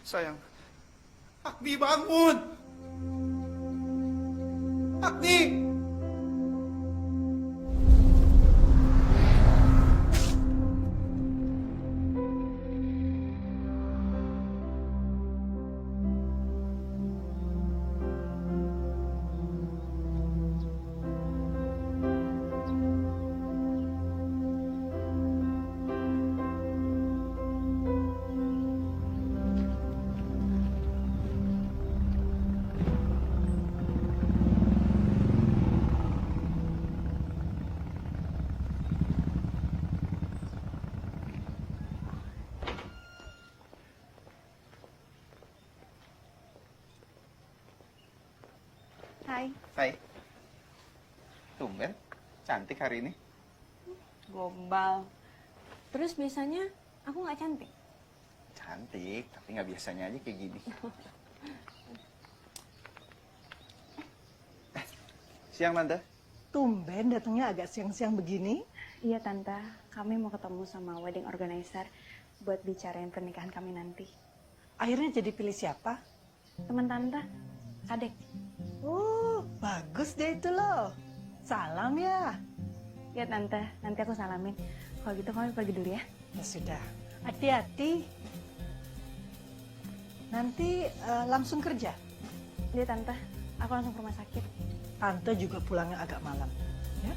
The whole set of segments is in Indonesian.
Sayang. Agni, bangun! Agni! Hai. Hai. Tumben, cantik hari ini. Gombal. Terus biasanya aku nggak cantik? Cantik, tapi nggak biasanya aja kayak gini. Siang, Tante. Tumben datangnya agak siang-siang begini. Iya Tante, kami mau ketemu sama wedding organizer buat bicarain pernikahan kami nanti. Akhirnya jadi pilih siapa? Teman Tante, Kadek. Oh, bagus deh itu loh. Salam ya. Ya Tante, nanti aku salamin. Kalau gitu kami pergi dulu ya. Ya sudah, hati-hati. Nanti langsung kerja. Iya Tante, aku langsung ke rumah sakit. Tante juga pulangnya agak malam. Ya?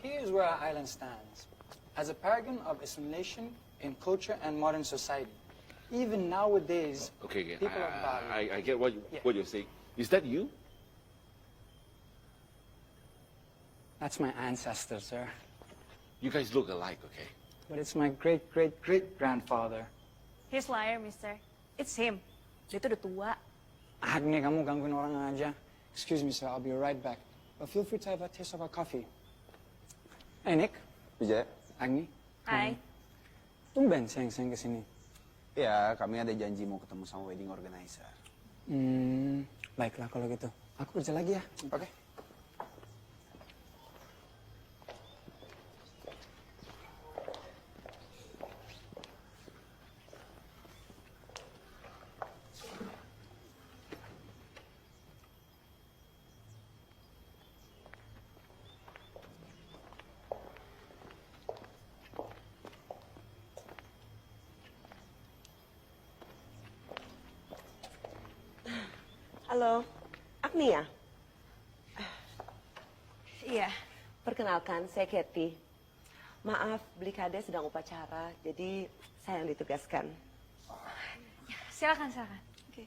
Here's where our island stands, as a paragon of assimilation in culture and modern society. Even nowadays, Okay, people of Bali... I get what you're saying. Is that you? That's my ancestor, sir. You guys look alike, okay? But it's my great-great-great-grandfather. He's liar, mister. It's him. Dia tuh udah tua. Agni, kamu gangguin orang aja. Excuse me, sir, I'll be right back. But feel free to have a taste of our coffee. Hey, Nick. Vijay. Agni. Hai. Tumben sayang-sayang kesini. Ya, kami ada janji mau ketemu sama wedding organizer. Baiklah kalau gitu. Aku kerja lagi ya. Oke. Halo, Agni ya? Iya. Perkenalkan, saya Kathy. Maaf, beli kade sedang upacara, jadi saya yang ditugaskan. Silakan, silakan. Oke.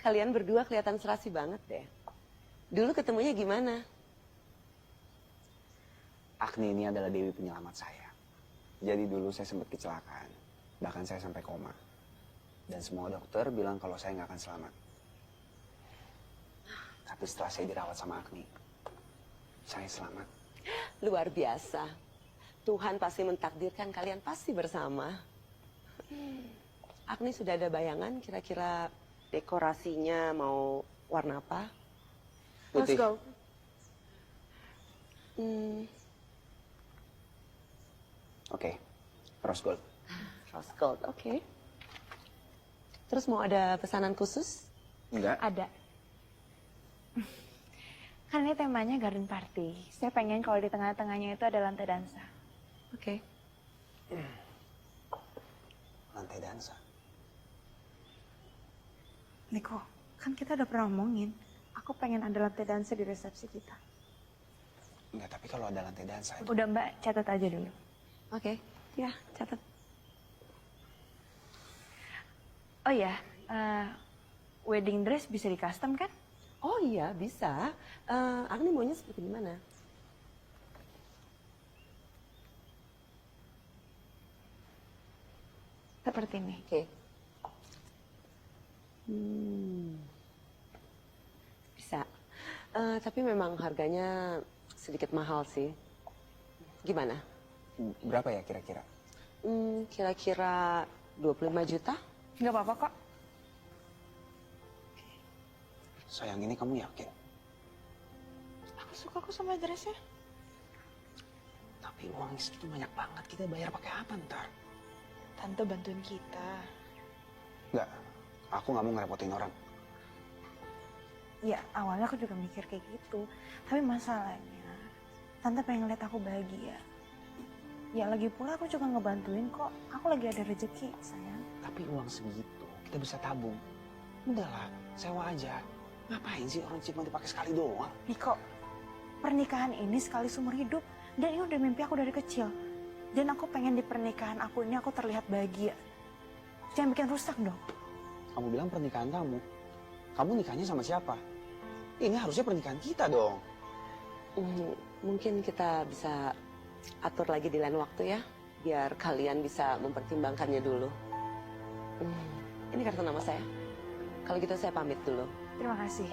Kalian berdua kelihatan serasi banget deh. Dulu ketemunya gimana? Agni ini adalah dewi penyelamat saya. Jadi dulu saya sempat kecelakaan. Bahkan saya sampai koma. Dan semua dokter bilang kalau saya nggak akan selamat. Tapi setelah saya dirawat sama Agni, saya selamat. Luar biasa. Tuhan pasti mentakdirkan kalian pasti bersama. Agni sudah ada bayangan kira-kira dekorasinya mau warna apa? Putih. Let's go. Oke, rose gold. Rose gold, oke. Terus mau ada pesanan khusus? Enggak. Ada. Kan ini temanya garden party. Saya pengen kalau di tengah-tengahnya itu ada lantai dansa. Oke. Lantai dansa. Niko, kan kita udah pernah ngomongin. Aku pengen ada lantai dansa di resepsi kita. Enggak, tapi kalau ada lantai dansa itu... Udah Mbak, catat aja dulu. Oke, ya catat. Oh ya, wedding dress bisa di custom kan? Oh iya, bisa. Agni maunya seperti gimana? Seperti ini. Oke. Bisa. Tapi memang harganya sedikit mahal sih. Gimana? Berapa ya kira-kira? Kira-kira 25 juta? Nggak apa-apa kok. Sayang, ini kamu yakin? Aku suka kok sama dressnya. Tapi uang segitu banyak banget, kita bayar pakai apa ntar? Tante bantuin kita. Enggak, aku nggak mau ngerepotin orang. Ya, awalnya aku juga mikir kayak gitu. Tapi masalahnya, Tante pengen lihat aku bahagia. Ya lagi pula aku juga ngebantuin kok. Aku lagi ada rezeki, sayang. Tapi uang segitu, kita bisa tabung. Udahlah, sewa aja. Ngapain sih orang cuma dipakai sekali doang? Niko, pernikahan ini sekali seumur hidup. Dan ini udah mimpi aku dari kecil. Dan aku pengen di pernikahan aku ini aku terlihat bahagia. Jangan bikin rusak dong. Kamu bilang pernikahan kamu. Kamu nikahnya sama siapa? Ini harusnya pernikahan kita dong. Mungkin kita bisa atur lagi di lain waktu ya. Biar kalian bisa mempertimbangkannya dulu. Ini kartu nama saya. Kalau gitu saya pamit dulu. Terima kasih.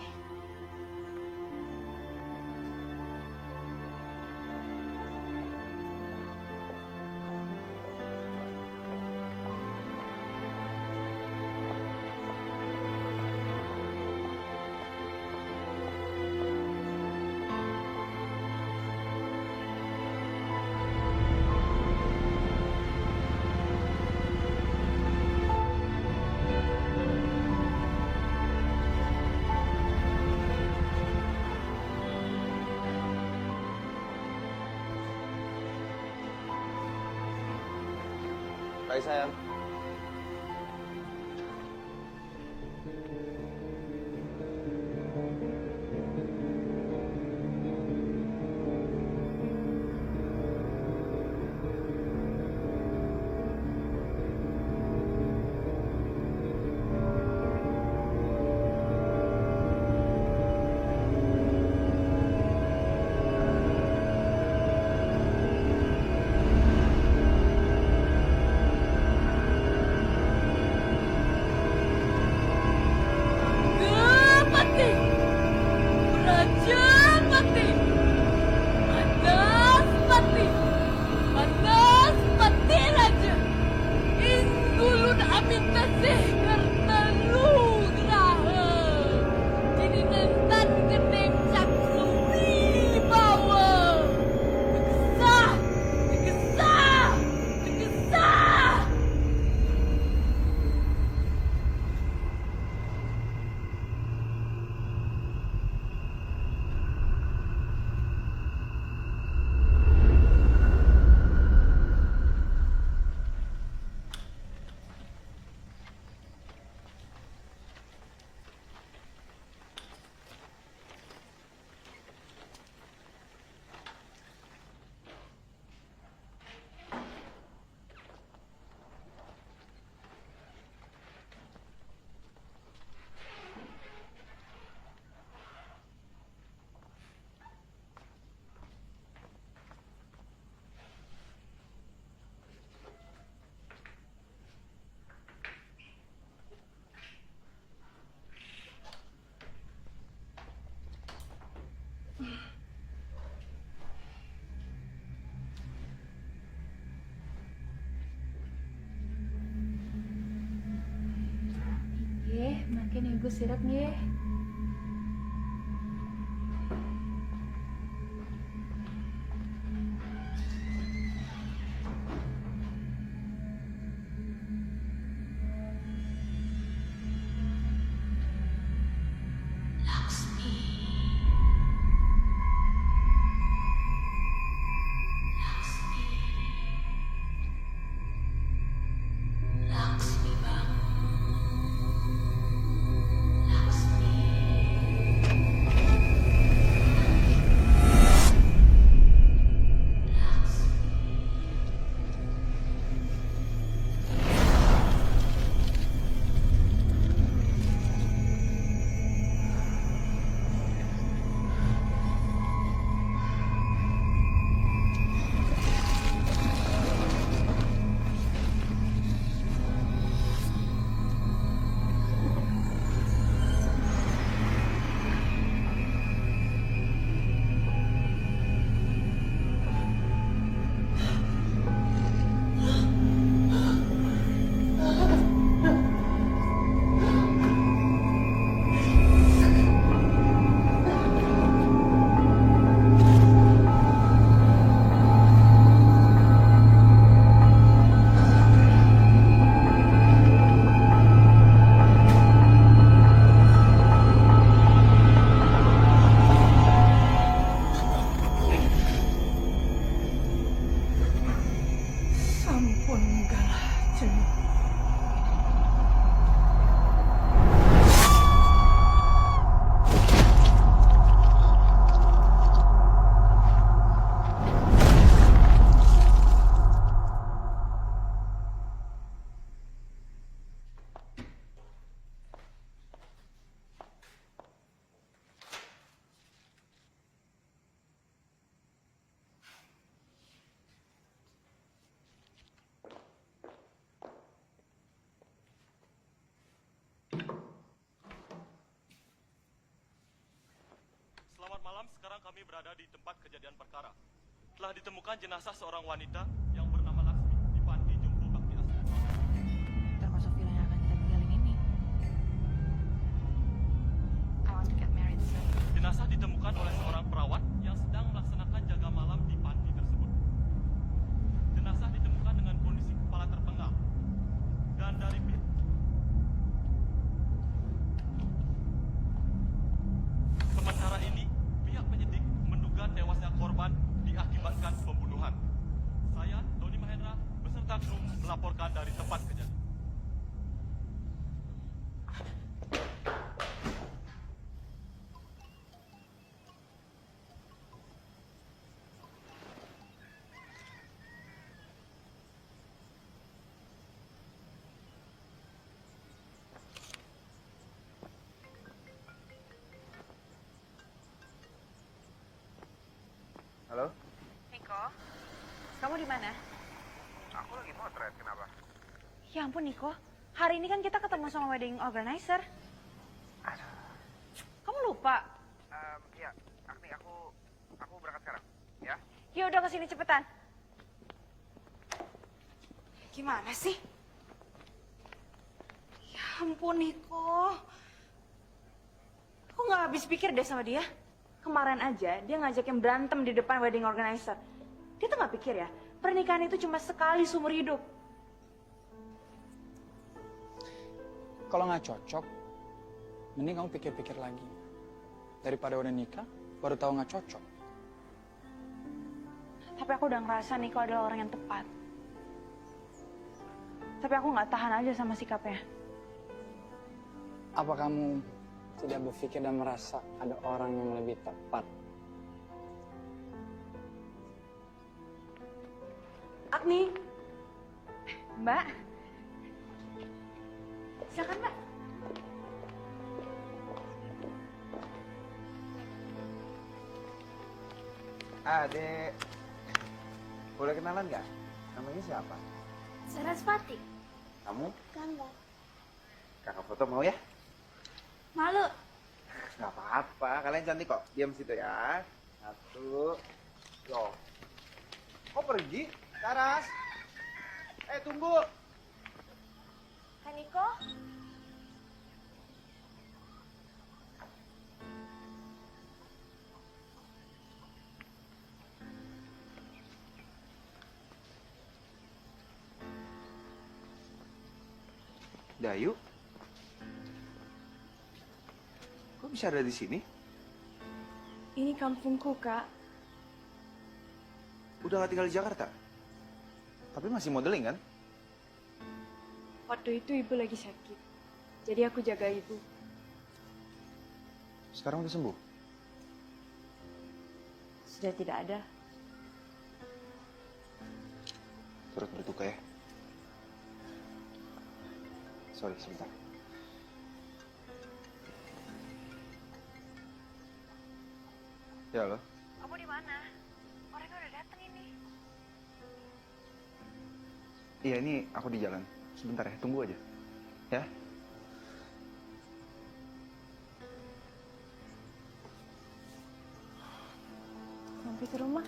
Baik sayang. Makin ibu sirup nggih. ampun, enggak lah, Jun. Selamat malam, sekarang kami berada di tempat kejadian perkara. Telah ditemukan jenazah seorang wanita yang bernama Laksmi di panti jompo bakti asli. Termasuk villa yang akan kita tinggalin ini. I want to get married soon. Jenazah ditemukan oleh seorang perawat yang sedang melaksanakan jaga malam di panti tersebut. Jenazah ditemukan dengan kondisi kepala terpenggal. Dan dari pihak sementara ini, pihak penyidik menduga tewasnya korban diakibatkan pembunuhan. Saya, Doni Mahendra, beserta kru melaporkan dari tempat kejadian. Halo? Niko, kamu di mana? Aku lagi motret, kenapa? Ya ampun Niko, hari ini kan kita ketemu sama wedding organizer. Kamu lupa? Iya, Agni, aku berangkat sekarang, ya? Ya udah kesini cepetan. Gimana sih? Ya ampun Niko. Aku nggak habis pikir deh sama dia. Kemarin aja dia ngajakin berantem di depan wedding organizer. Dia tuh nggak pikir ya, pernikahan itu cuma sekali seumur hidup. Kalau nggak cocok, mending kamu pikir-pikir lagi. Daripada udah nikah, baru tahu nggak cocok. Tapi aku udah ngerasa Niko adalah orang yang tepat. Tapi aku nggak tahan aja sama sikapnya. Apa kamu tidak berpikir dan merasa ada orang yang lebih tepat? Agni. Mbak. Silakan Mbak. Adek. Boleh kenalan nggak? Namanya siapa? Sarasvati. Kamu? Gangga. Kakak foto mau ya? Malu. Nggak apa-apa, kalian cantik kok. Diam situ ya. Satu. Loh. Kok pergi? Saras. Tunggu. Kak Niko. Dayu? Kok bisa ada di sini? Ini kampungku, Kak. Udah gak tinggal di Jakarta? Tapi masih modeling kan? Waktu itu ibu lagi sakit. Jadi aku jaga ibu. Sekarang udah sembuh? Sudah tidak ada. Turut berduka ya. Sorry, sebentar. Ya, halo? Kamu di mana? Mereka udah datang ini. Iya, ini aku di jalan. Sebentar ya, tunggu aja. Ya? Sampai ke rumah.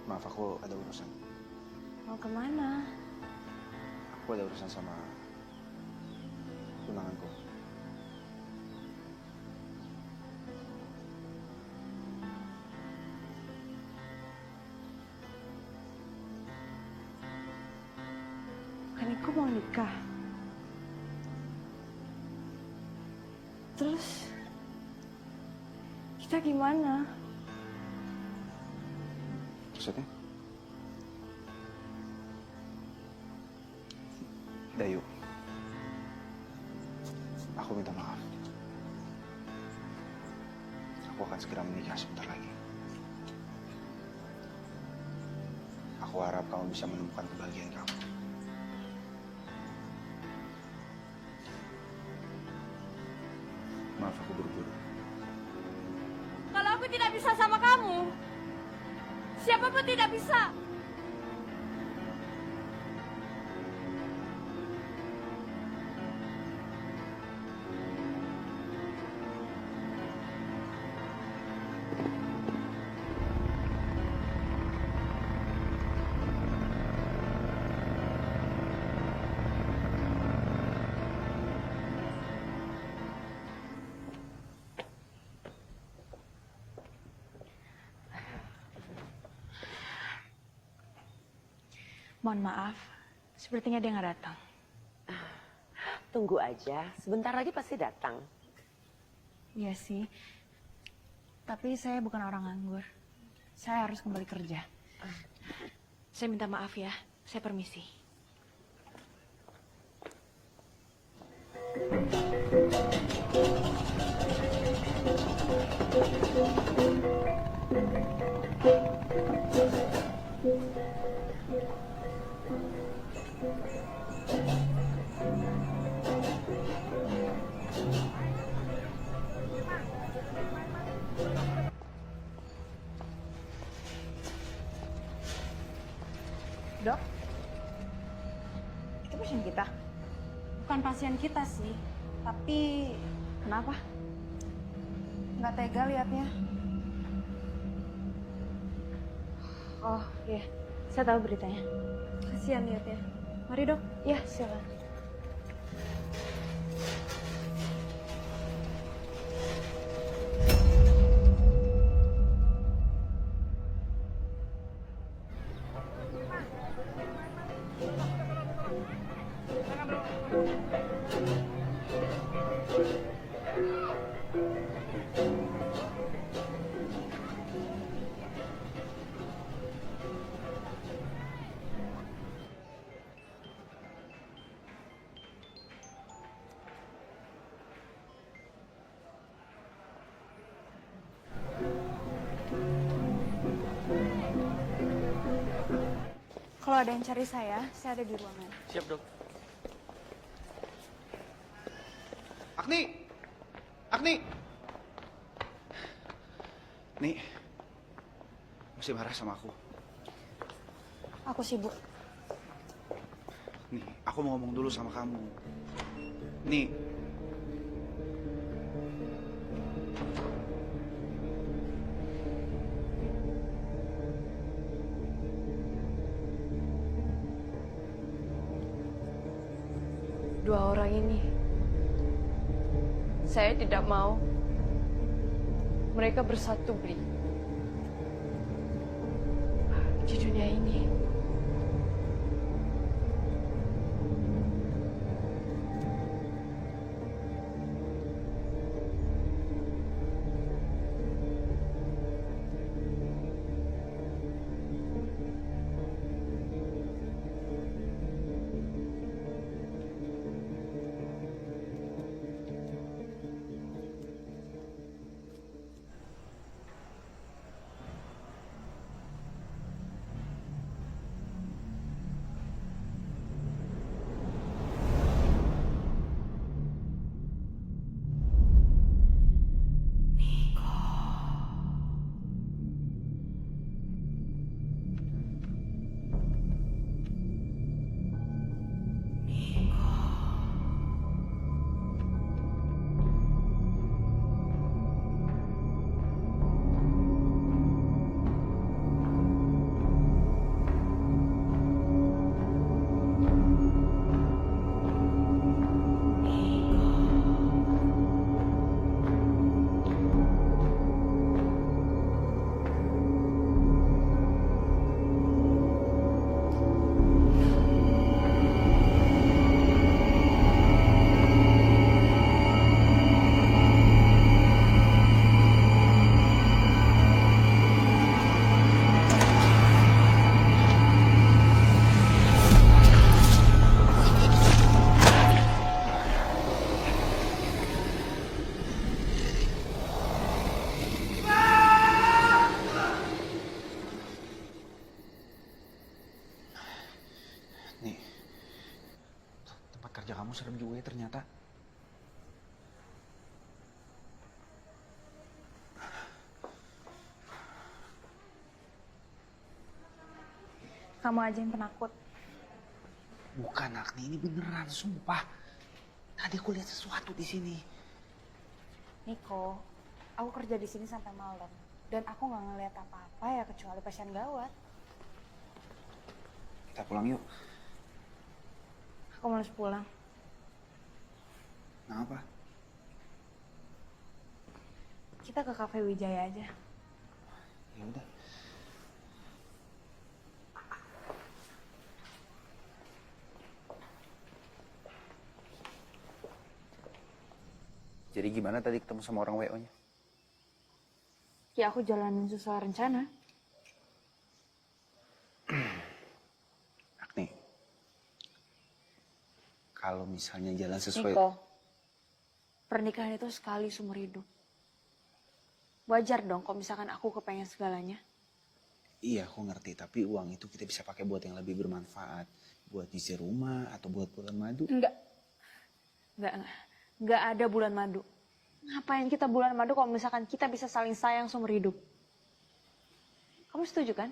Maaf, aku ada urusan. Mau kemana? Aku ada urusan sama tunanganku. Kan aku mau nikah. Terus Maksudnya gimana? Maksudnya? Dayu, aku minta maaf. Aku akan segera menikah sebentar lagi. Aku harap kamu bisa menemukan kebahagiaan kamu. Maaf aku buru-buru. Kalau aku tidak bisa sama kamu, siapapun tidak bisa. Mohon maaf, sepertinya dia nggak datang. Tunggu aja, sebentar lagi pasti datang. Iya sih, tapi saya bukan orang nganggur. Saya harus kembali kerja. Saya minta maaf ya, saya permisi. Dok, itu pasien kita? Bukan pasien kita sih, tapi kenapa? Nggak tega liatnya. Oh iya, saya tahu beritanya. Kasihan liatnya. Mari dok. Ya, silakan. Kalau ada yang cari saya ada di ruangan. Siap, Dok. Agni! Agni! Nih, masih marah sama aku. Aku sibuk. Nih, aku mau ngomong dulu sama kamu. Nih. Dua orang ini, saya tidak mau mereka bersatu, Bri. Di dunia ini. Kamu serem juga ya ternyata. Kamu aja yang penakut. Bukan, Agni, ini beneran, sumpah. Tadi aku lihat sesuatu di sini. Niko, aku kerja di sini sampai malam. Dan aku nggak ngeliat apa-apa ya kecuali pasien gawat. Kita pulang yuk. Aku males pulang. Kenapa? Kita ke Cafe Wijaya aja. Ya udah. Jadi gimana tadi ketemu sama orang WO-nya? Ya aku jalanin sesuai rencana. Agni, kalau misalnya jalan sesuai... Niko, pernikahan itu sekali seumur hidup. Wajar dong kalau misalkan aku kepengen segalanya. Iya, aku ngerti. Tapi uang itu kita bisa pakai buat yang lebih bermanfaat. Buat nyisir rumah atau buat bulan madu. Enggak ada bulan madu. Ngapain kita bulan madu kalau misalkan kita bisa saling sayang seumur hidup? Kamu setuju kan?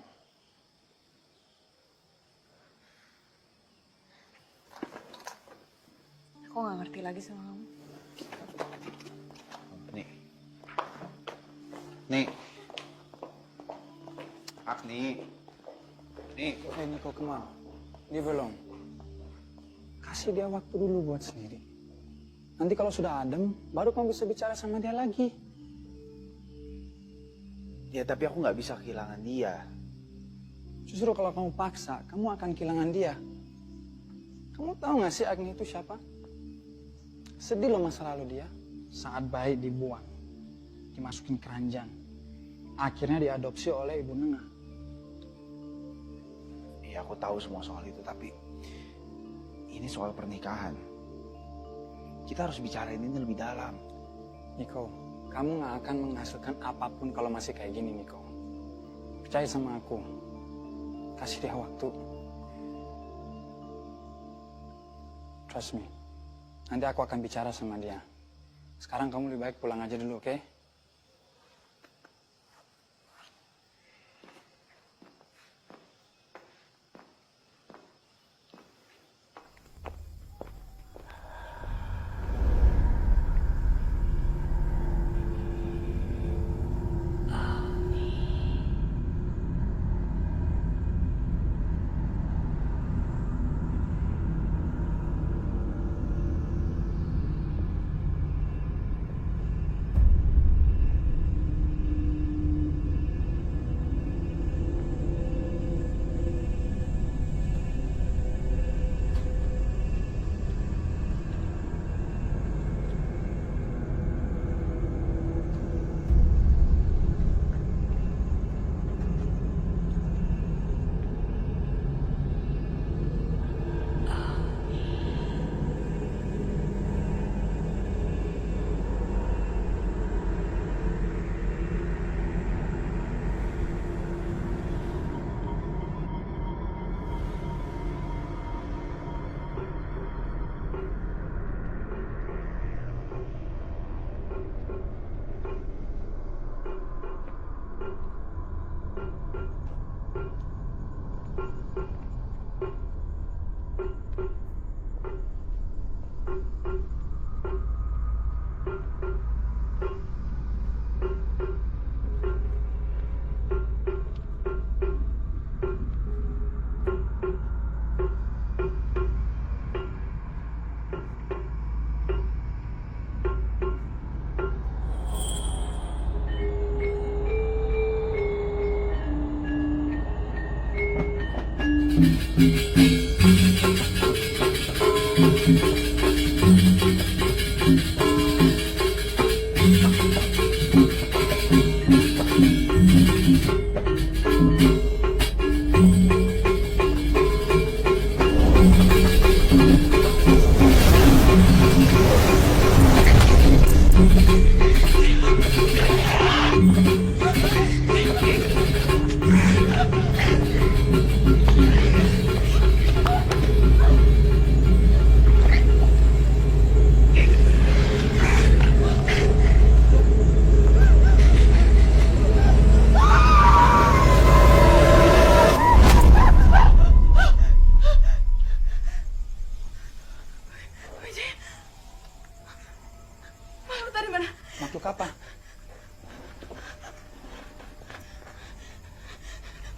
Aku nggak ngerti lagi sama kamu. Nih. Agni. Nih. Hey Niko, come on. Leave her alone. Kasih dia waktu dulu buat sendiri. Nanti kalau sudah adem, baru kamu bisa bicara sama dia lagi. Ya, tapi aku nggak bisa kehilangan dia. Justru kalau kamu paksa, kamu akan kehilangan dia. Kamu tahu nggak sih Agni itu siapa? Sedih loh masa lalu dia. Saat bayi dibuang, dimasukin keranjang. Akhirnya diadopsi oleh Ibu Nengah. Iya, aku tahu semua soal itu, tapi ini soal pernikahan. Kita harus bicarain ini lebih dalam. Niko, kamu nggak akan menghasilkan apapun kalau masih kayak gini, Niko. Percaya sama aku. Kasih dia waktu. Trust me. Nanti aku akan bicara sama dia. Sekarang kamu lebih baik pulang aja dulu, oke?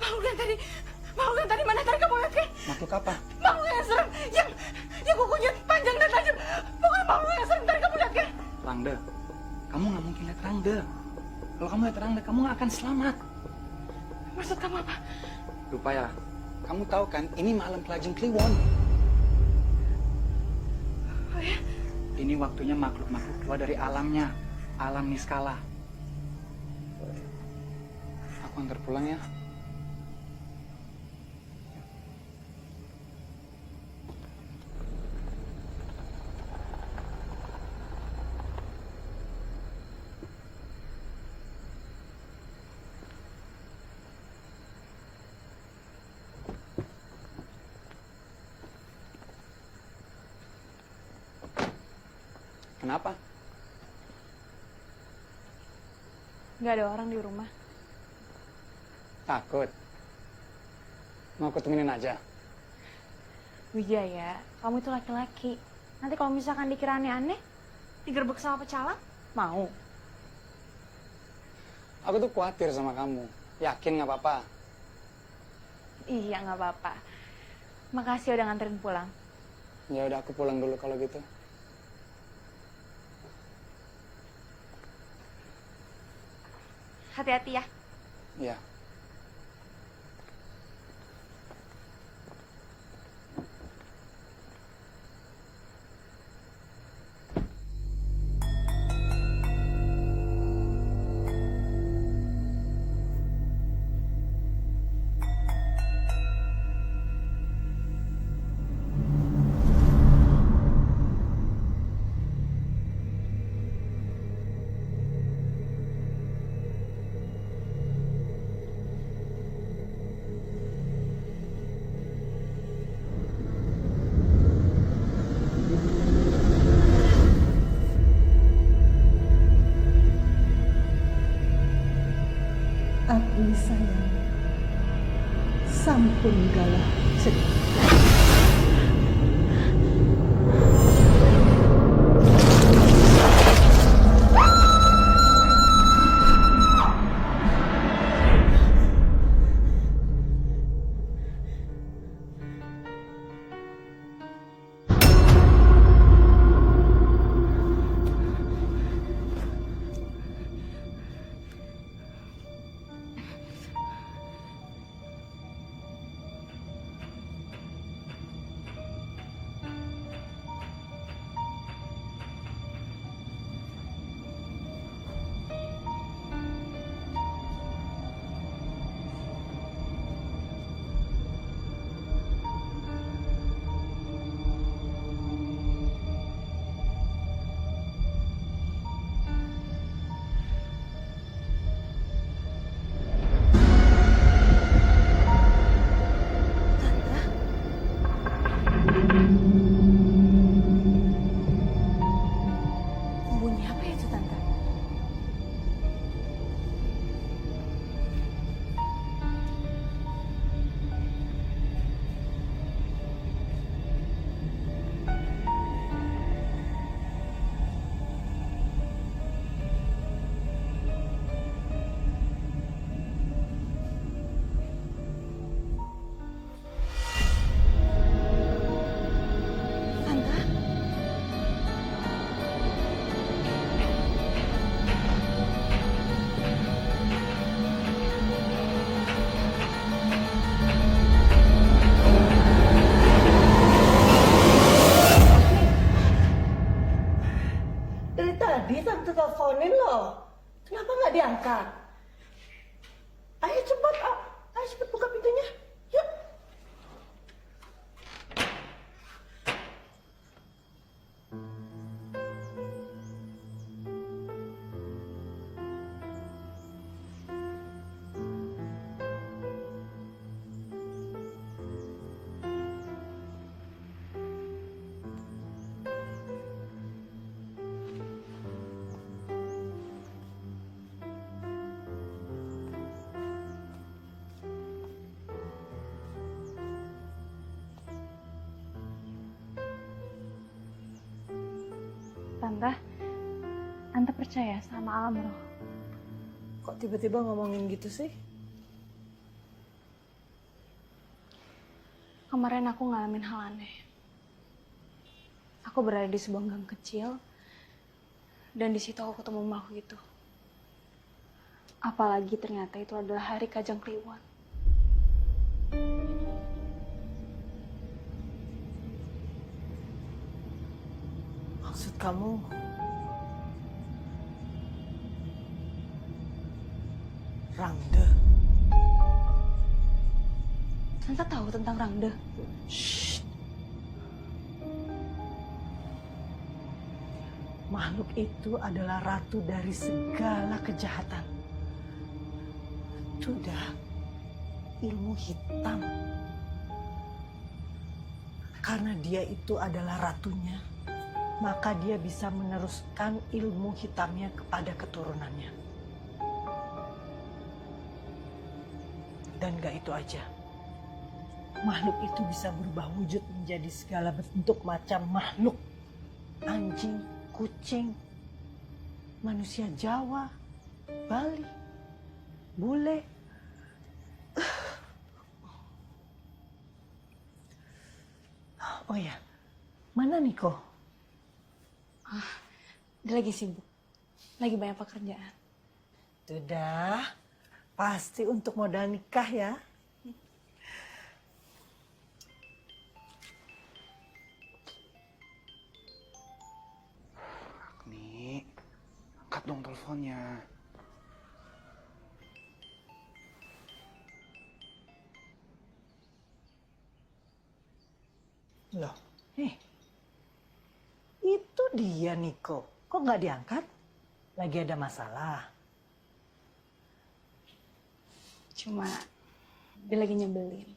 Makhluk yang tadi mana tadi kamu lihat kan? Makhluk apa? Makhluk yang serem, yang kukunya panjang dan tajam. Pokoknya makhluk yang serem tadi kamu lihat kan? Rangda, kamu nggak mungkin lihat Rangda. Kalau kamu lihat Rangda, kamu nggak akan selamat. Maksud kamu apa? Lupa ya, kamu tahu kan ini malam Kelajeng Kliwon. Oh ya? Ini waktunya makhluk-makhluk keluar dari alamnya, alam niskala. Aku antar pulang ya. Kenapa? Nggak ada orang di rumah. Takut? Mau aku temenin aja? Wijaya, kamu itu laki-laki. Nanti kalau misalkan dikira aneh-aneh, digerebek sama pecalang, mau? Aku tuh khawatir sama kamu. Yakin nggak apa-apa? Iya, nggak apa-apa. Makasih udah nganterin pulang. Ya udah, aku pulang dulu kalau gitu. Hati-hati ya. Iya. Abdi sayang, sampun galah sedih. Bunyi apa itu, Tante? Tante? Dari tadi tante teleponin loh. Kenapa nggak diangkat? Ayo cepat, ayo cepat buka pintunya. Yuk. Tante percaya sama alam roh. Kok tiba-tiba ngomongin gitu sih? Kemarin aku ngalamin hal aneh. Aku berada di sebuah gang kecil, dan di situ aku ketemu makhluk itu. Apalagi ternyata itu adalah Hari Kajang Kliwon. Maksud kamu Rangde? Tante tahu tentang Rangde? Makhluk itu adalah ratu dari segala kejahatan. Sudah ilmu hitam. Karena dia itu adalah ratunya, maka dia bisa meneruskan ilmu hitamnya kepada keturunannya. Dan gak itu aja. Makhluk itu bisa berubah wujud menjadi segala bentuk macam makhluk. Anjing, kucing, manusia Jawa, Bali, bule. Oh ya, mana Niko? Dia lagi sibuk. Lagi banyak pekerjaan. Sudah, pasti untuk modal nikah ya. Agni, angkat dong teleponnya. Loh, itu dia Niko. Kok nggak diangkat? Lagi ada masalah. Cuma dia lagi nyebelin.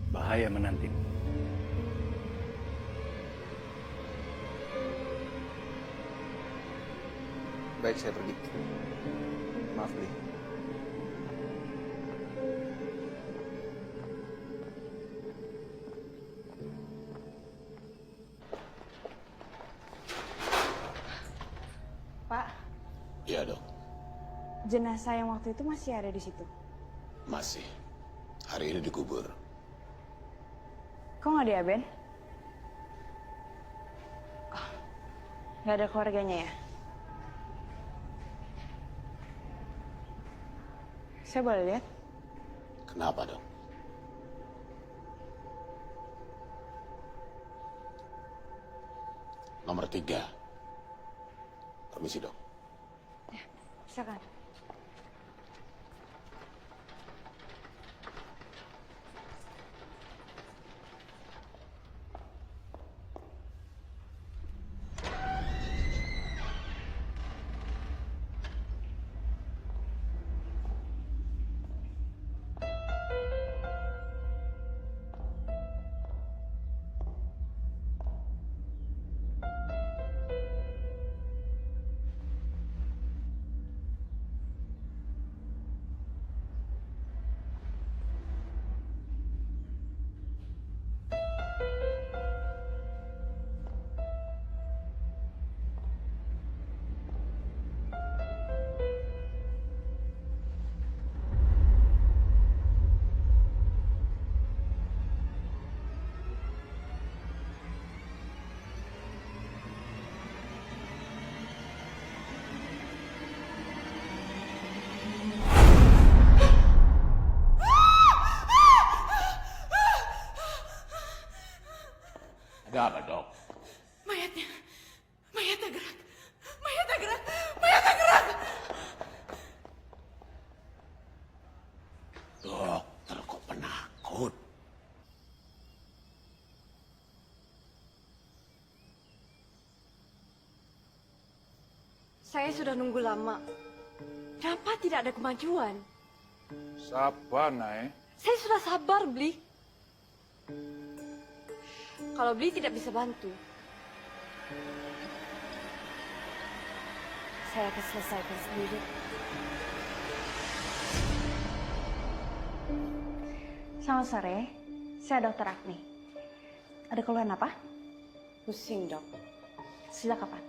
Bahaya menanti. Baik, saya pergi. Maaf, Li. Pak, Iya dok, jenazah yang waktu itu masih ada di situ. masih. Hari ini dikubur. Kok nggak ada ya, Ben? Oh, nggak ada keluarganya ya? Saya boleh lihat? Kenapa dok? Nomor 3. Permisi dok. Silakan. Saya sudah nunggu lama. Kenapa tidak ada kemajuan? Sabar, Nay. Saya sudah sabar, Bli. Kalau Bli tidak bisa bantu, saya akan selesaikan sendiri. Selamat sore, saya Dokter Agni. Ada keluhan apa? Pusing, Dok. Sejak kapan?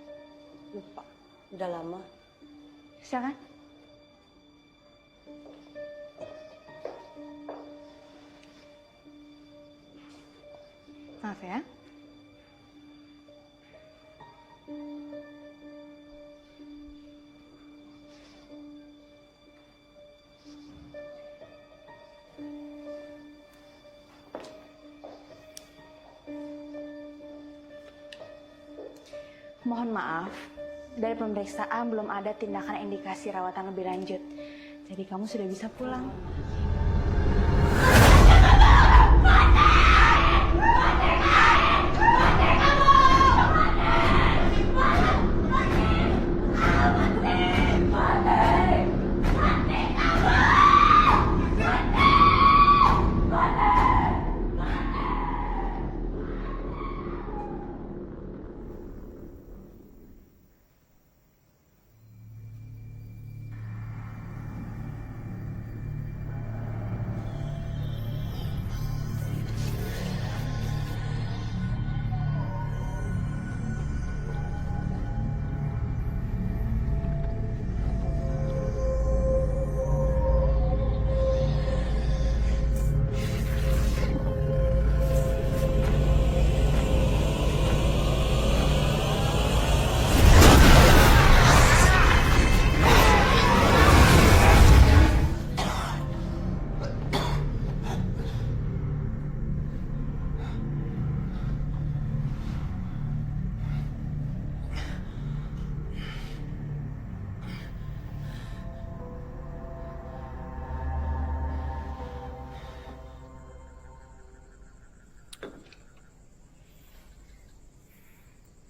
Lupa. Udah lama. Silakan. Maaf ya. Mohon maaf, dari pemeriksaan belum ada tindakan indikasi rawatan lebih lanjut. Jadi kamu sudah bisa pulang.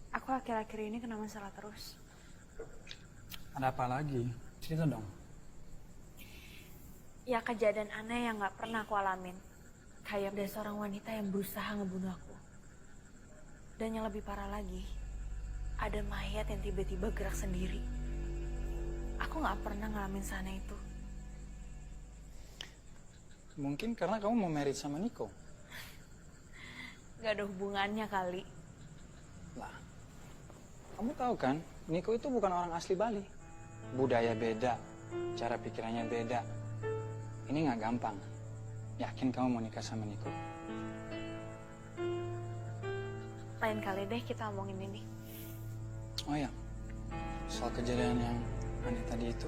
Aku akhir-akhir ini kena masalah terus. Ada apa lagi? Cerita dong. Ya kejadian aneh yang gak pernah aku alamin. Kayak ada seorang wanita yang berusaha ngebunuh aku. Dan yang lebih parah lagi, ada mayat yang tiba-tiba gerak sendiri. Aku gak pernah ngalamin sana itu. Mungkin karena kamu mau married sama Niko. Gak ada hubungannya kali. Lah, kamu tahu kan, Niko itu bukan orang asli Bali. Budaya beda, cara pikirannya beda. Ini nggak gampang. Yakin kamu mau nikah sama Niko? Lain kali deh kita ngomongin ini. Oh ya, soal kejadian yang aneh tadi itu.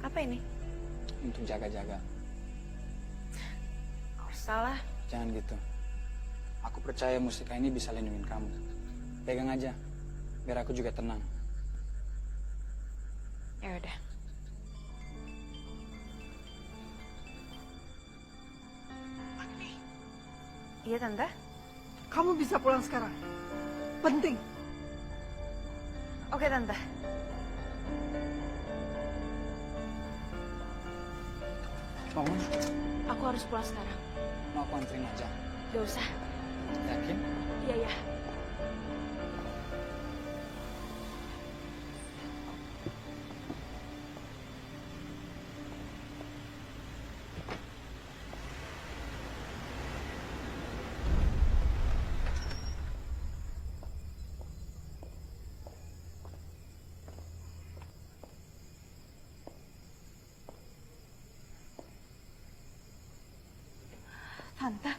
Apa ini? Untuk jaga-jaga. Gak usah lah. Jangan gitu. Aku percaya mustika ini bisa lindungin kamu. Pegang aja, biar aku juga tenang. Ya udah. Iya tante. Kamu bisa pulang sekarang. Penting. Oke tante. Mau? Aku harus pulang sekarang. Mau aku anterin aja? Gak usah. Yakin? Iya ya. Tante.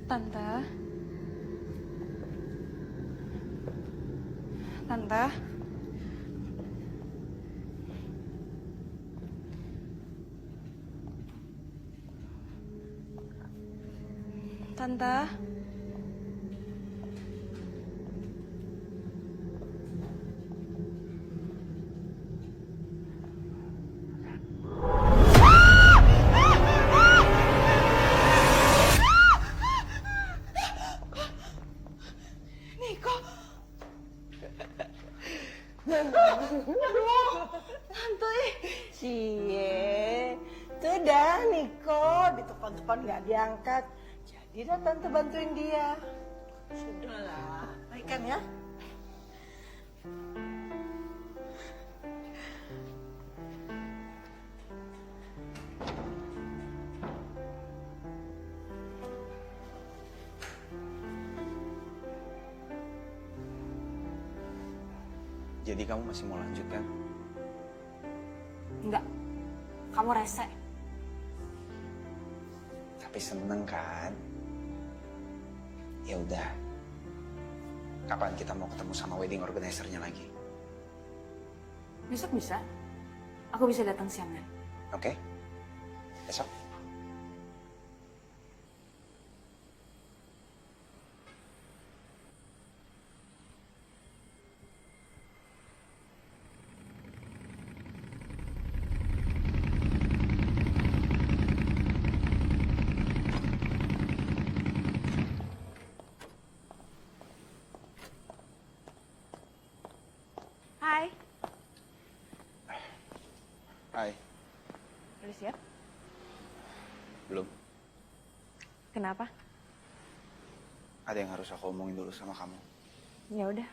Tante. Tante. Tante. Cie, sudah Niko ditelepon-telepon nggak diangkat. Jadi dah tante bantuin dia. Sudahlah, baik kan ya? Jadi kamu masih mau lanjut kan? Enggak. Kamu rese. Tapi seneng kan? Ya udah. Kapan kita mau ketemu sama wedding organizer-nya lagi? Besok bisa. Aku bisa datang siangan. Oke? Besok? Hai. Hai. Udah siap? Belum. Kenapa? Ada yang harus aku omongin dulu sama kamu. Ya udah.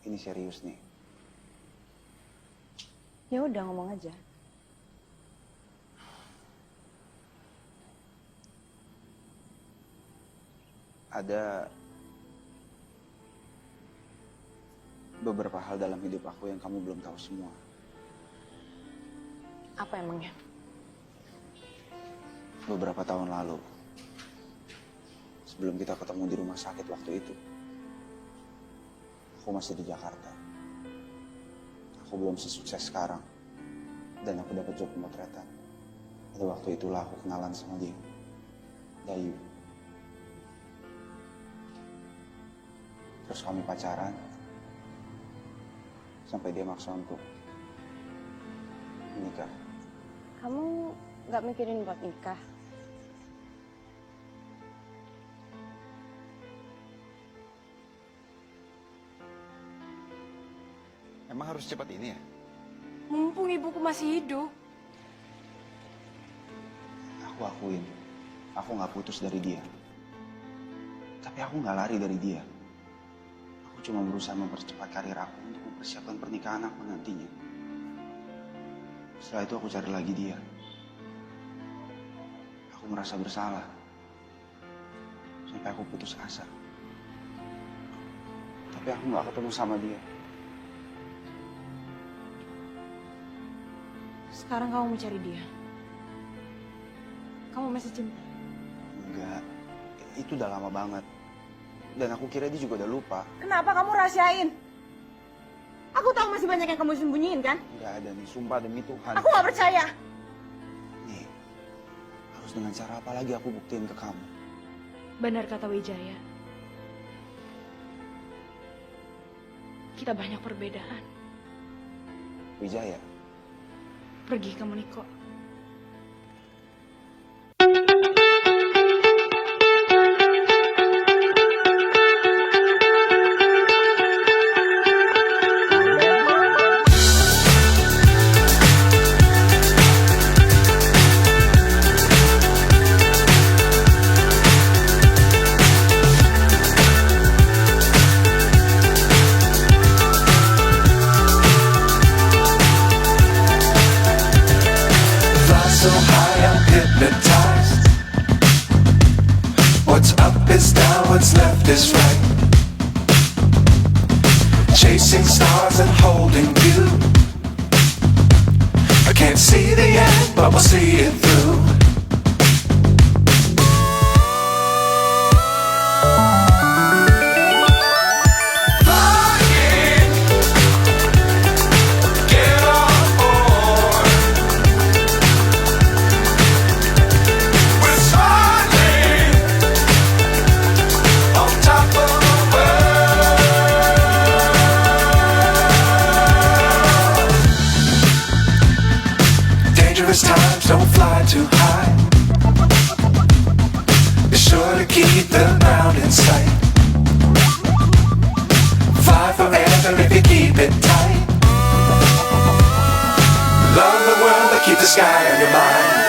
Ini serius nih. Ya udah ngomong aja. Ada beberapa hal dalam hidup aku yang kamu belum tahu semua. Apa emangnya? Beberapa tahun lalu, sebelum kita ketemu di rumah sakit waktu itu, aku masih di Jakarta. Aku belum sesukses sekarang. Dan aku dapat job pemotretan. Pada waktu itulah aku kenalan sama dia. Dayu. Terus kami pacaran. Sampai dia maksa untuk menikah. Kamu nggak mikirin buat nikah? Emang harus cepat ini ya? Mumpung ibuku masih hidup. Aku akuin, aku nggak putus dari dia. Tapi aku nggak lari dari dia. Aku cuma berusaha mempercepat karir aku untuk mempersiapkan pernikahan aku nantinya. Setelah itu aku cari lagi dia. Aku merasa bersalah. Sampai aku putus asa. Tapi aku nggak ketemu sama dia. Sekarang kamu mau cari dia. Kamu masih cinta? Enggak, itu udah lama banget. Dan aku kira dia juga udah lupa. Kenapa kamu rahasiain? Aku tahu masih banyak yang kamu sembunyiin kan? Enggak ada nih, sumpah demi Tuhan. Aku gak percaya. Nih, harus dengan cara apa lagi aku buktiin ke kamu? Benar kata Wijaya. Kita banyak perbedaan. Wijaya, Pergi kamu, Niko. So high I'm hypnotized. What's up is down, what's left is right. Chasing stars and holding you. I can't see the end, but we'll see it through. clouds don't fly too high. Be sure to keep the ground in sight. Fly forever if you keep it tight. Love the world, but keep the sky on your mind.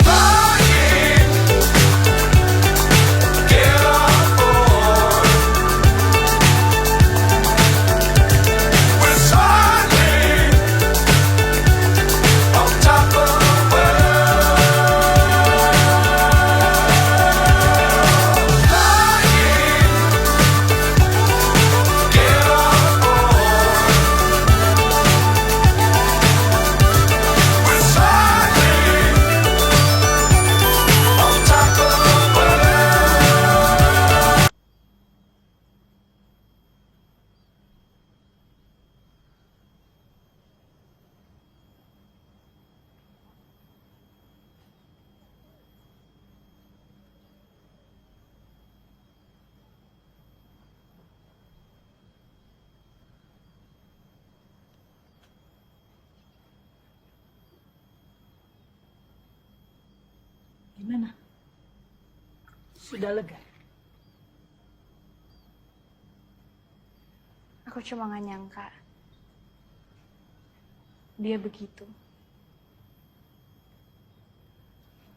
Gimana? Sudah lega? Aku cuma gak nyangka dia begitu.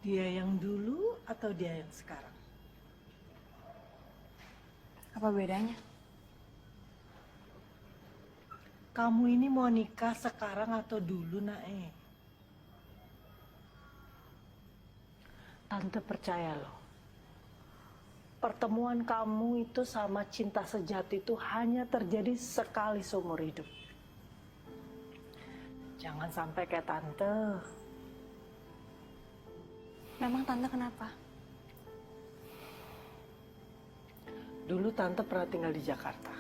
Dia yang dulu atau dia yang sekarang? Apa bedanya? Kamu ini mau nikah sekarang atau dulu, Nae? Tante percaya loh. Pertemuan kamu itu sama cinta sejati itu hanya terjadi sekali seumur hidup. Jangan sampai kayak Tante. Memang Tante kenapa? Dulu Tante pernah tinggal di Jakarta.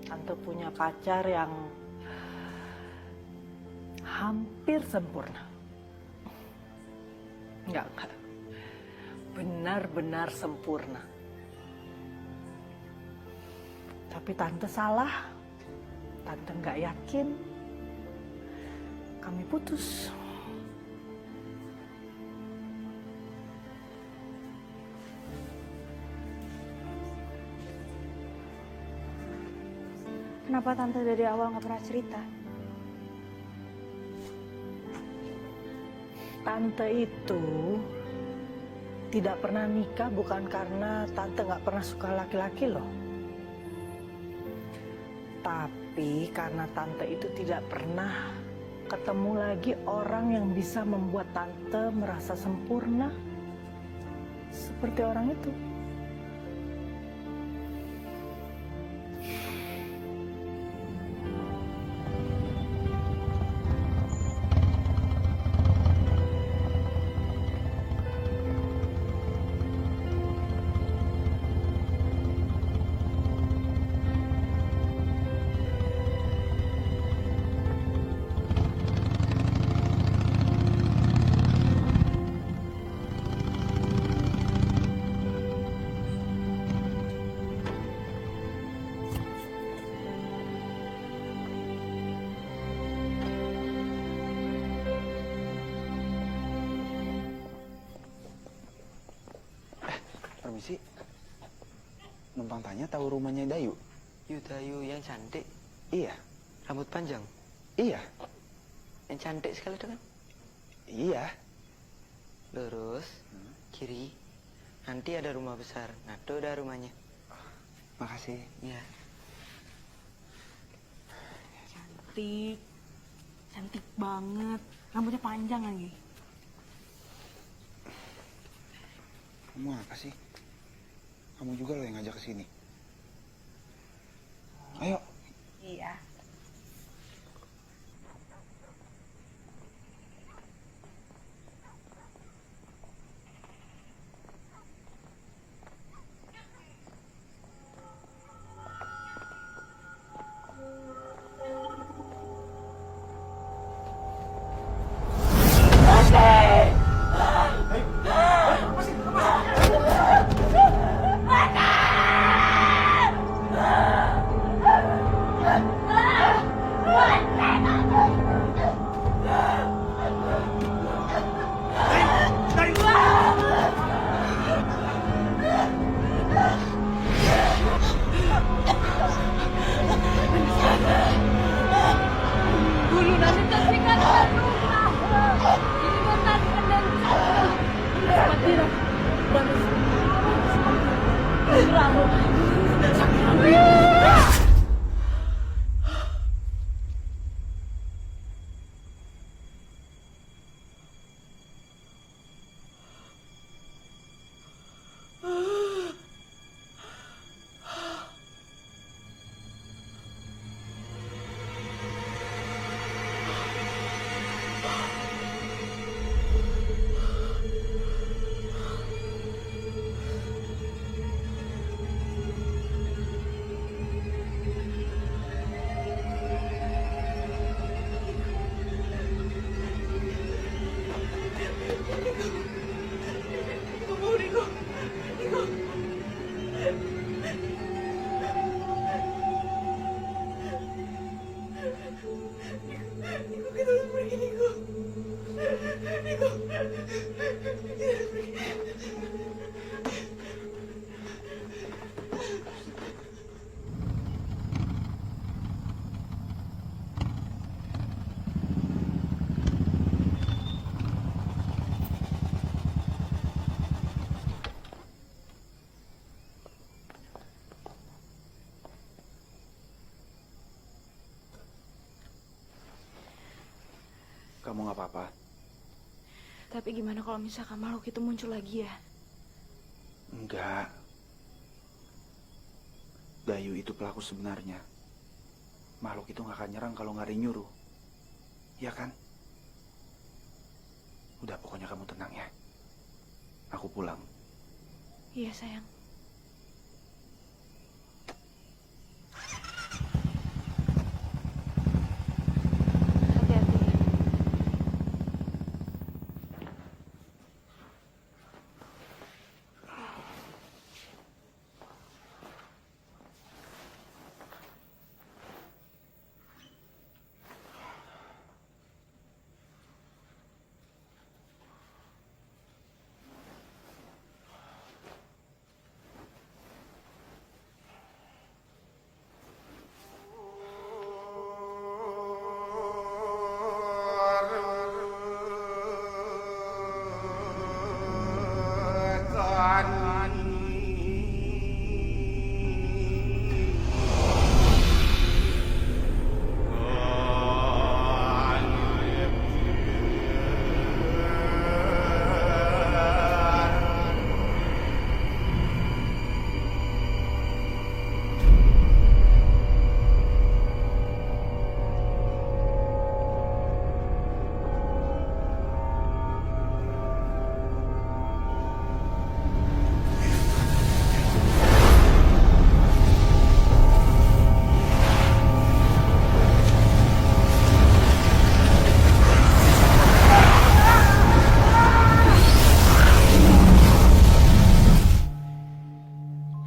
Tante punya pacar yang hampir sempurna. Enggak. Benar-benar sempurna. Tapi Tante salah. Tante nggak yakin. Kami putus. Kenapa Tante dari awal nggak pernah cerita? Tante itu tidak pernah nikah bukan karena Tante nggak pernah suka laki-laki loh. Tapi karena Tante itu tidak pernah ketemu lagi orang yang bisa membuat Tante merasa sempurna seperti orang itu. Permisi, numpang tanya tahu rumahnya Dayu? Dayu yang cantik, Iya, rambut panjang, iya, yang cantik sekali itu kan? iya. Lurus, kiri, nanti ada rumah besar, nah itu udah rumahnya. Makasih. Iya. Cantik. Cantik banget. Rambutnya panjang lagi. Kamu apa sih? Kamu juga loh yang ngajak ke sini. Ayo. Iya. Ah! Kamu nggak apa-apa? Tapi gimana kalau misalkan makhluk itu muncul lagi ya? Enggak. Gayu itu pelaku sebenarnya. Makhluk itu nggak akan nyerang kalau nggak ada yang nyuruh. Iya kan? Udah, pokoknya kamu tenang ya. Aku pulang. Iya sayang. Hati-hati.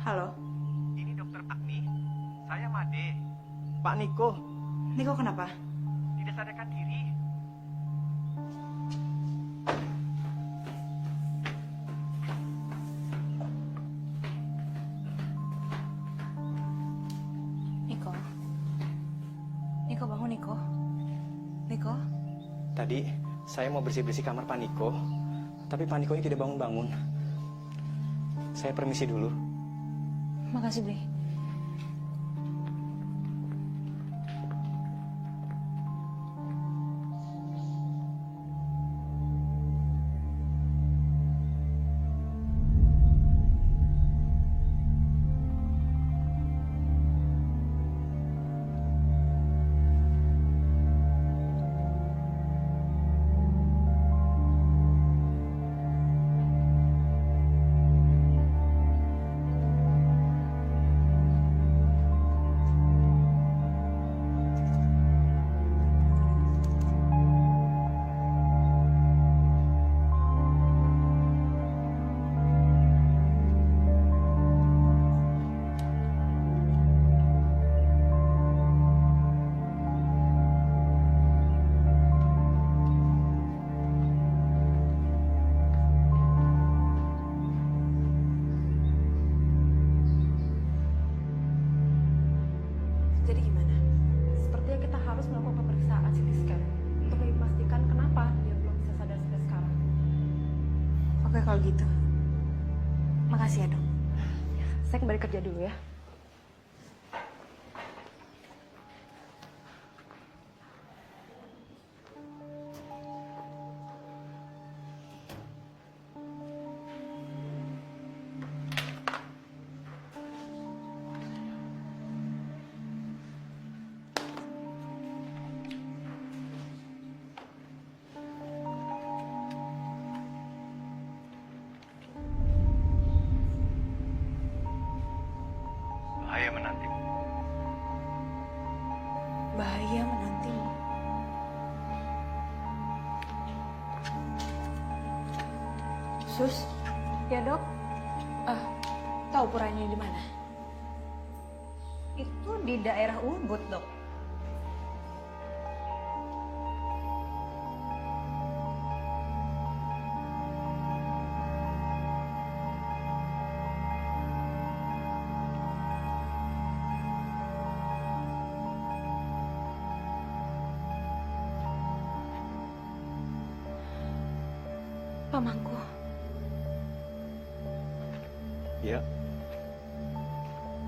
Halo, Ini dokter Agni. Saya Made. Pak Niko Niko kenapa? tidak sadarkan diri. Niko. Niko bangun Niko. Niko. Tadi saya mau bersih-bersih kamar Pak Niko, tapi Pak Nikonya tidak bangun-bangun. Saya permisi dulu. Makasih Bli. Jadi gimana? Sepertinya kita harus melakukan pemeriksaan CT scan untuk memastikan kenapa dia belum bisa sadar sampai sekarang. Oke kalau gitu. Makasih ya dok. Saya kembali kerja dulu ya. Sus, Ya dok, tahu puranya di mana? itu di daerah Ubud, Dok. Pak Mangku, Ya,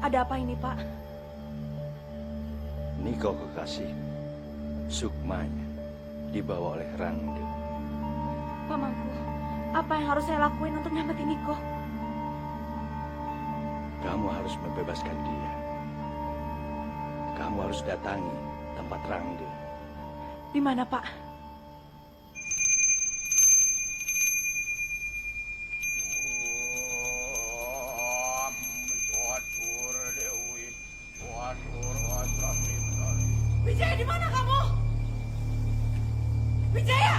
ada apa ini, Pak? Niko kekasih Sukmanya dibawa oleh Rangde. Pak Mangku, apa yang harus saya lakuin untuk nyelamatin Niko? Kamu harus membebaskan dia. Kamu harus datangi tempat Rangde. Di mana, Pak? Wijaya, di mana kamu? Wijaya!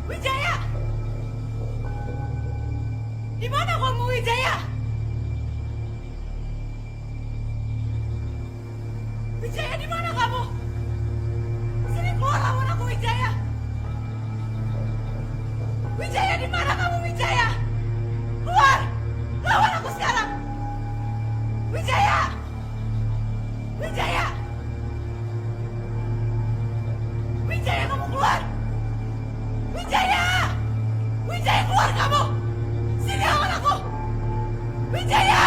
Wijaya! Di mana kamu, Wijaya? Wijaya, di mana kamu? Sini keluar, lawan aku, Wijaya! Wijaya, di mana kamu, Wijaya? Keluar! Lawan aku sekarang! Wijaya! Wijaya! Wijaya, kamu keluar! Wijaya! Wijaya, keluar kamu! Sini lawan aku! Wijaya!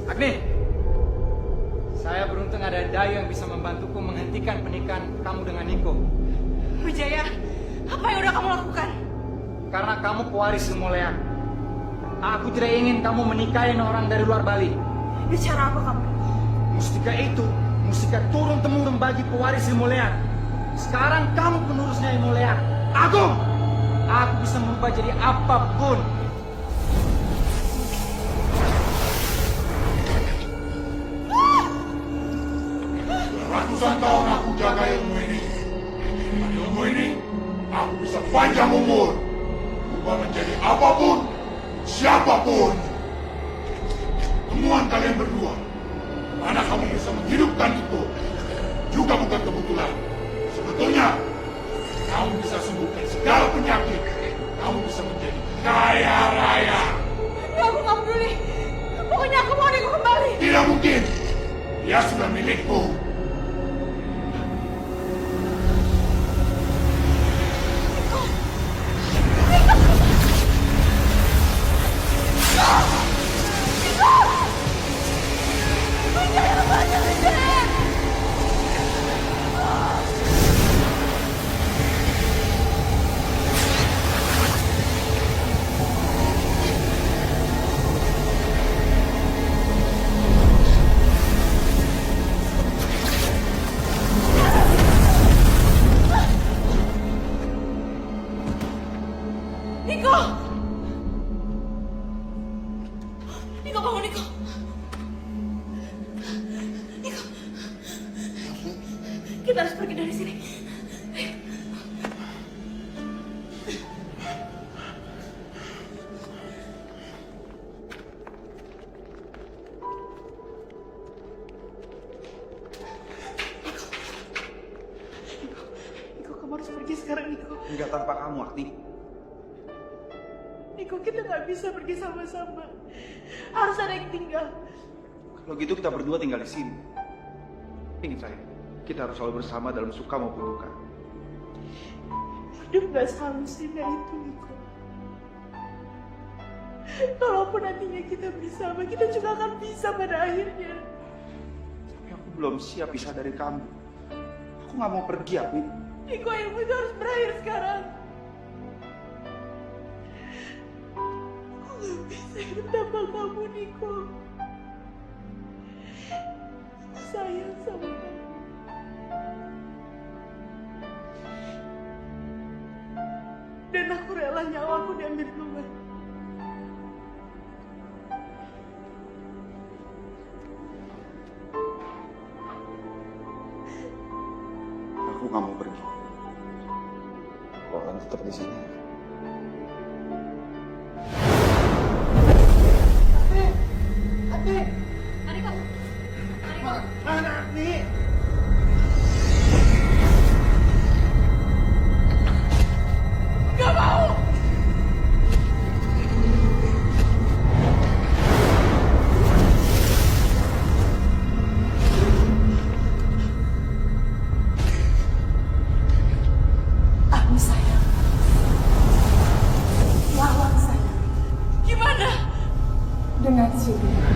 Agni, saya beruntung ada Dayu yang bisa membantuku menghentikan pernikahan kamu dengan Niko. Wijaya, apa yang udah kamu lakukan? Karena kamu pewaris Srimulyani. Aku tidak ingin kamu menikahi orang dari luar Bali. Bicara apa kamu? Mustika itu, mustika turun-temurun bagi pewaris Srimulyani. Sekarang kamu penerusnya Srimulyani. Agung! Aku bisa merubah jadi apapun. Ratusan tahun aku jaga ilmu ini. Dengan ilmu ini, aku bisa panjang umur. Berubah menjadi apapun, siapapun. Temuan kalian berdua. Mana kamu bisa menghidupkan itu. Juga bukan kebetulan. Sebetulnya, kamu bisa sembuhkan segala penyakit. Kamu bisa menjadi kaya raya. Aku nggak peduli. Pokoknya aku mau Niko kembali. Tidak mungkin. Dia sudah milikku. Niko! Niko, bangun, Niko! Niko! Kita harus pergi dari sini. Niko, kamu harus pergi sekarang, Niko. Enggak tanpa kamu, Agni. Niko, kita nggak bisa pergi sama-sama. Harus ada yang tinggal. Kalau gitu kita berdua tinggal di sini. Ingat saya, kita harus selalu bersama dalam suka maupun duka. Hidup nggak selalu seindah itu, Niko. Kalaupun nantinya kita bersama, kita juga akan bisa pada akhirnya. Tapi aku belum siap pisah dari kamu. Aku nggak mau pergi, Agni. Niko, ilmu itu harus berakhir sekarang. Aku nggak bisa hidup tanpa kamu, Niko. Aku sayang sama kamu. Dan aku rela nyawa aku diambil duluan. Aku nggak mau pergi. Aku akan tetap di sini. Mana Agni? Gak mau! Agni sayang. Lawan saya Gimana? dengan Sylvia.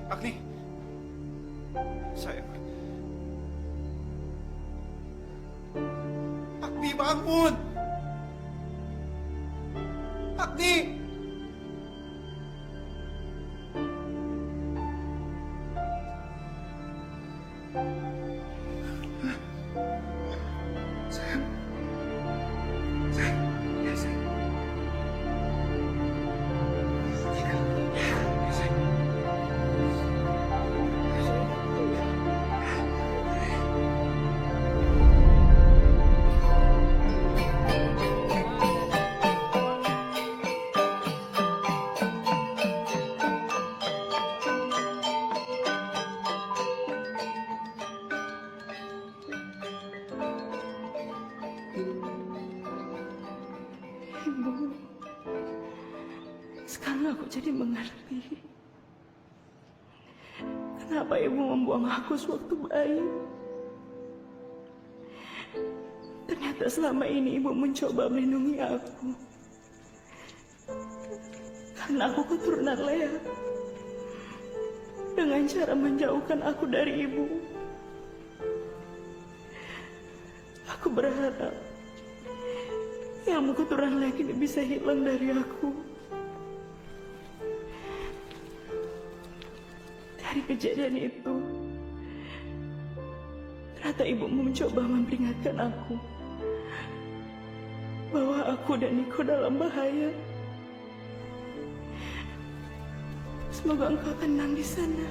Agni. Sayang. Agni, bangun. Agni. Sayang. Sayang. Ya, sayang. Ibu, sekarang aku jadi mengerti kenapa ibu membuang aku sewaktu bayi. Ternyata selama ini ibu mencoba melindungi aku. Karena aku keturunan Lea. Dengan cara menjauhkan aku dari ibu. Aku berharap ilmu keturunan Lea ini bisa hilang dari aku. Dari kejadian itu, ternyata ibu mencoba memperingatkan aku bahwa aku dan Niko dalam bahaya. Semoga engkau tenang di sana.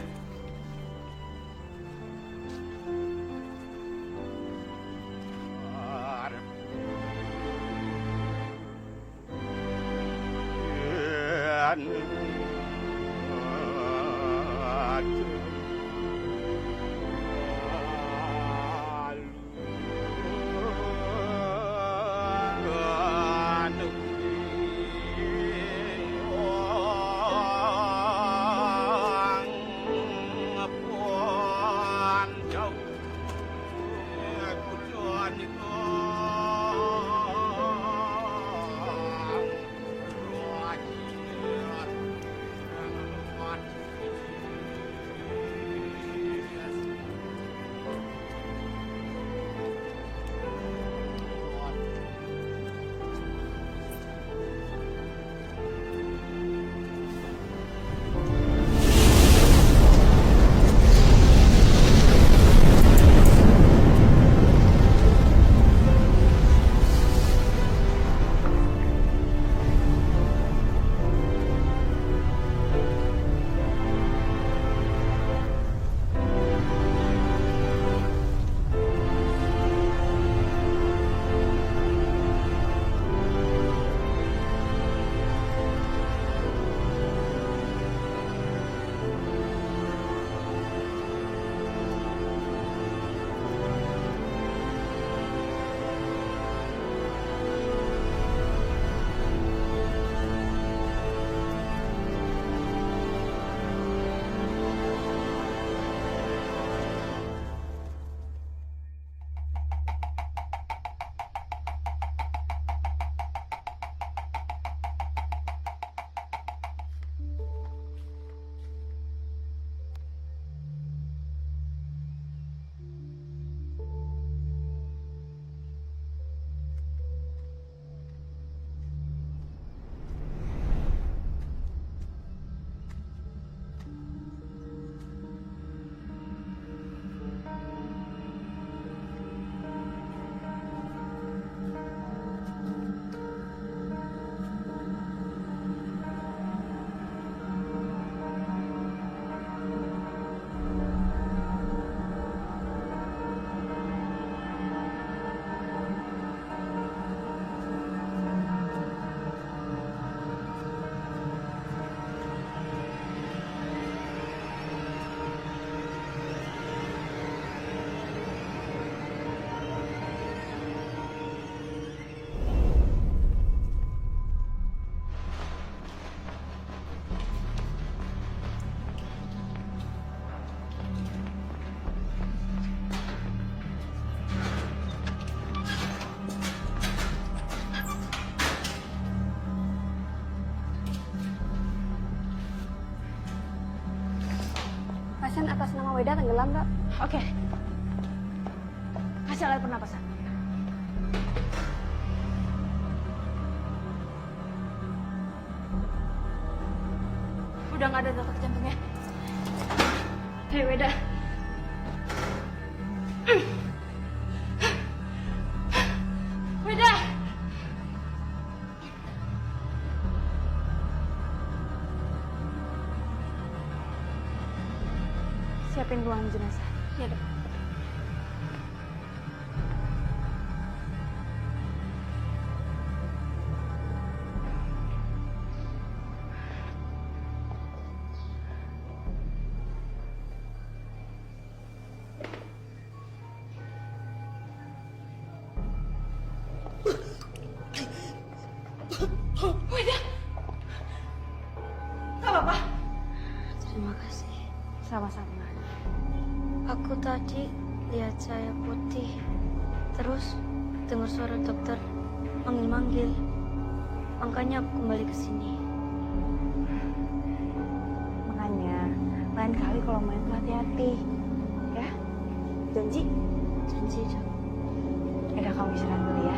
pasien atas nama Weda tenggelam, Dok. Oke. Kasih alat pernapasan. Udah nggak ada detak jantungnya. Hei, Weda. Weda! Siapin ruang jenazah. Ya, Dok. Weda! Gak apa-apa? Terima kasih. Sama-sama. Aku tadi lihat cahaya putih. Terus dengar suara dokter manggil-manggil. Makanya aku kembali ke sini. Makanya, lain kali kalau main tuh hati-hati. Ya? Janji? Janji, Dok. Udah, kamu istirahat dulu ya.